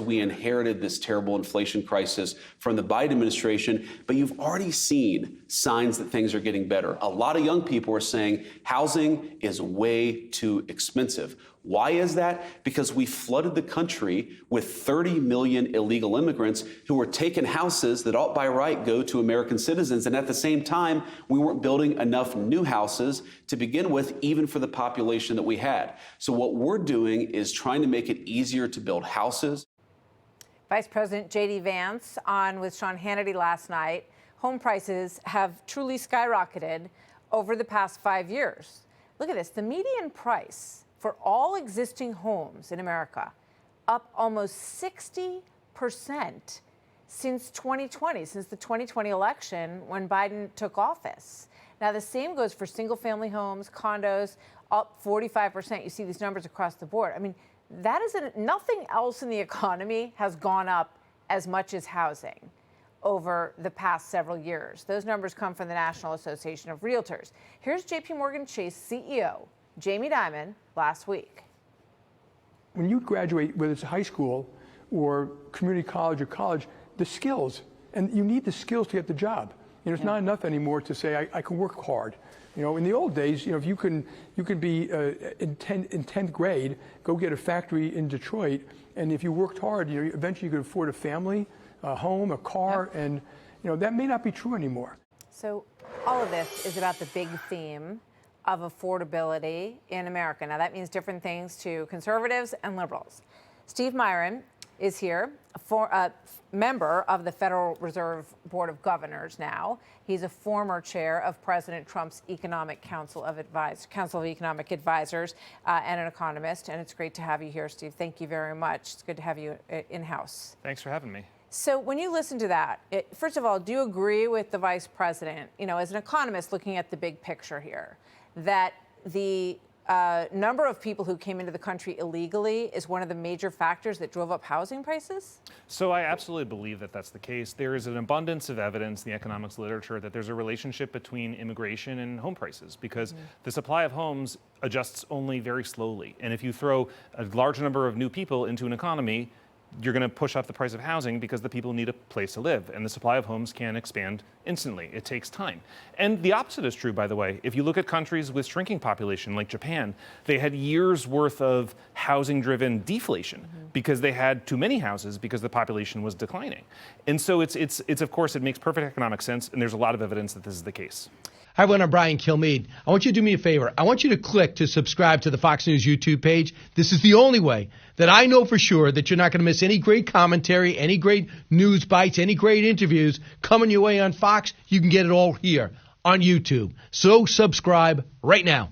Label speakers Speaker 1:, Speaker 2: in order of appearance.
Speaker 1: We inherited this terrible inflation crisis from the Biden administration, but you've already seen signs that things are getting better. A lot of young people are saying housing is way too expensive. Why is that? Because we flooded the country with 30 million illegal immigrants who were taking houses that ought by right go to American citizens. And at the same time, we weren't building enough new houses to begin with, even for the population that we had. So what we're doing is trying to make it easier to build houses.
Speaker 2: Vice President J.D. Vance on with Sean Hannity last night. Home prices have truly skyrocketed over the past 5 years. Look at this. The median price for all existing homes in America up almost 60% since 2020, since the 2020 election when Biden took office. Now, the same goes for single-family homes, condos, up 45%. You see these numbers across the board. I mean, that isn't, nothing else in the economy has gone up as much as housing over the past several years. Those numbers come from the National Association of Realtors. Here's JP Morgan Chase CEO Jamie Dimon last week.
Speaker 3: When you graduate, whether it's high school or community college or college, the skills, and you need the skills to get the job. You know, it's not enough anymore to say I can work hard. You know, in the old days, you know, if you can be in 10th grade, go get a factory in Detroit, and if you worked hard, you know, eventually you could afford a family, a home, a car, and you know that may not be true anymore.
Speaker 2: So all of this is about the big theme of affordability in America. Now that means different things to conservatives and liberals. Steve Myron is here, a member of the Federal Reserve Board of Governors now. He's a former chair of President Trump's Council of Economic Advisors and an economist. And it's great to have you here, Steve. Thank you very much. It's good to have you in-house.
Speaker 4: Thanks for having me.
Speaker 2: So when you listen to that, first of all, do you agree with the vice president, you know, as an economist looking at the big picture here, that the number of people who came into the country illegally is one of the major factors that drove up housing prices?
Speaker 4: So I absolutely believe that that's the case. There is an abundance of evidence in the economics literature that there's a relationship between immigration and home prices because the supply of homes adjusts only very slowly. And if you throw a large number of new people into an economy, you're going to push up the price of housing because the people need a place to live, and the supply of homes can expand instantly. It takes time. And the opposite is true, by the way. If you look at countries with shrinking population like Japan, they had years worth of housing-driven deflation because they had too many houses because the population was declining. And so it's of course, it makes perfect economic sense, and there's a lot of evidence that this is the case.
Speaker 5: Hi, everyone. I'm Brian Kilmeade. I want you to do me a favor. I want you to click to subscribe to the Fox News YouTube page. This is the only way that I know for sure that you're not going to miss any great commentary, any great news bites, any great interviews coming your way on Fox. You can get it all here on YouTube. So subscribe right now.